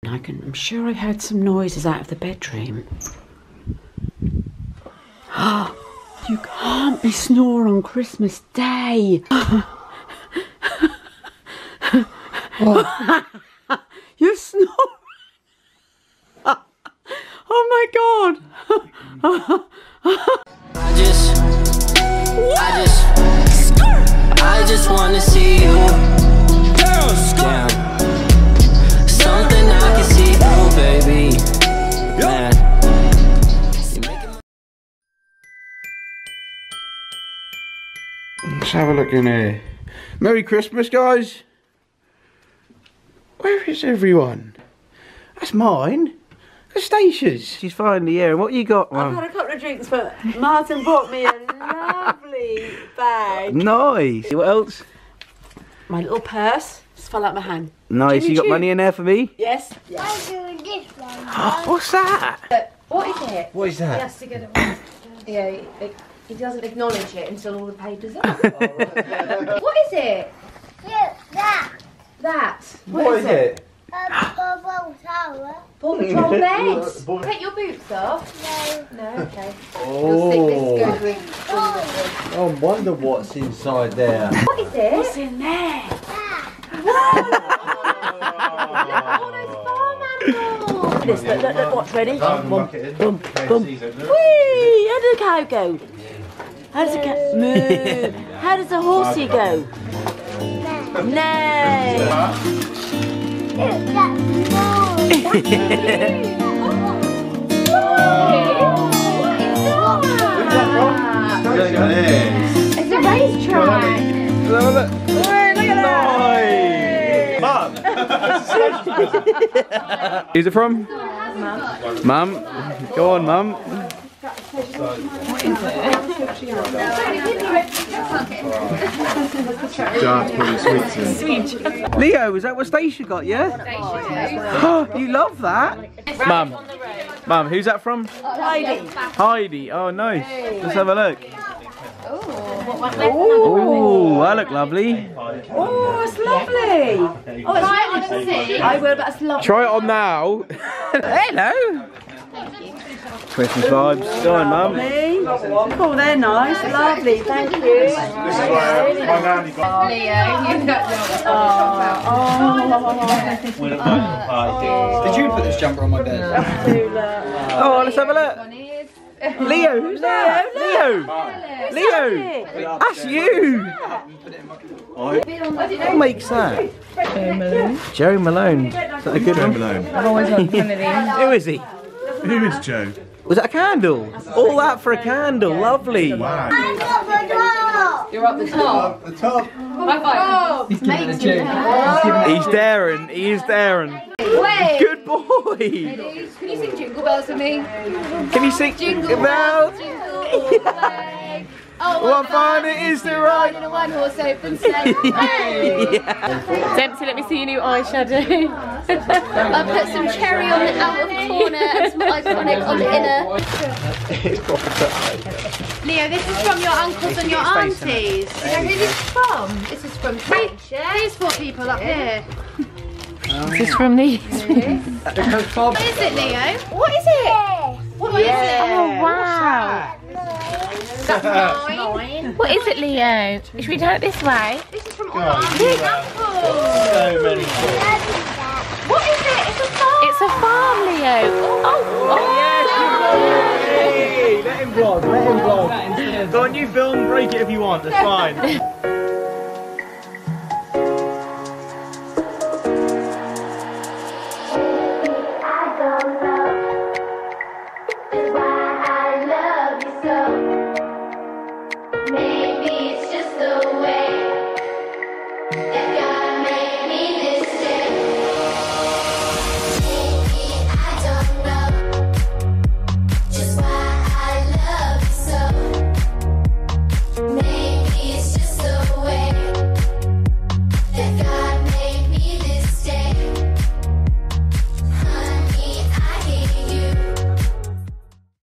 I'm sure I heard some noises out of the bedroom. You can't be snoring on Christmas Day. You're snoring. Oh my God. I just wanna see you. Damn. Something I can see through, baby. Man. Let's have a look in here. Merry Christmas, guys. Where is everyone? That's mine. That's Stacey's. She's finally here. What you got, Mum? I've had a couple of drinks, but Martin bought me a lovely bag. Nice. What else? My little purse just fell out my hand. Nice. Jimmy You got Choo. money in there for me? Yes. I'm doing this one. What's that? What is it? What is He that? has to get it. Yeah, he doesn't acknowledge it until all the papers are. What is it? Look, that. That. What is it? Bubble tower. Paw Patrol beds. Take your boots off. No. No, okay. Your sickness goes with. I wonder what's inside there. What is it? What's in there? All those farm animals. This, look, watch, ready? Boom, boom, boom. Whee! Whee! How does a cow go? How does a cow... Moo! How does a horsey go? Neigh! Look, that's It's a racetrack. Mum! Who's it from? Mum. Go on, Mum. Leo, is that what Stacey got, yeah? You love that? Mum. Mum, who's that from? Heidi. Heidi. Oh, nice. Let's have a look. Oh, that look lovely. Oh, it's lovely. Oh, it's really. I will, but it's lovely. Try it on now. Hello. Christmas vibes. Go on, Mum. Oh, they're nice. Lovely. Thank you. Leo, Did you put this jumper on my bed? Oh, let's have a look. Leo, who's that? Leo. Leo. That's you. What makes that? Joe Malone. Is that a good one? I've always loved Kennedy. Who is he? Who is Joe? Was that a candle? All that for a candle. Lovely. Wow. I'm up the top. You're up the top. The top. High five. He's giving a tune. He's daring. He is daring. Wait. Good boy. Can you sing Jingle Bells for me? Can you sing Jingle bells? Jingle all the way. Oh, What fun it is to ride. in a one-horse open sleigh. Dempsey, let me see your new eyeshadow. I put some cherry on the outer corner and some iconic on the inner. Leo, this is from your uncles and your aunties. You know who this is from? This is from These four people up here. This is from these. What is it, Leo? What is it? What is it? Oh, wow. That's mine. What is it, Leo? Should we turn it this way? This is from all our aunties and uncles. So many What is it? It's a farm. It's a farm, Leo. Hey, let him vlog. Let him vlog. Go on, you film. Break it if you want. That's fine.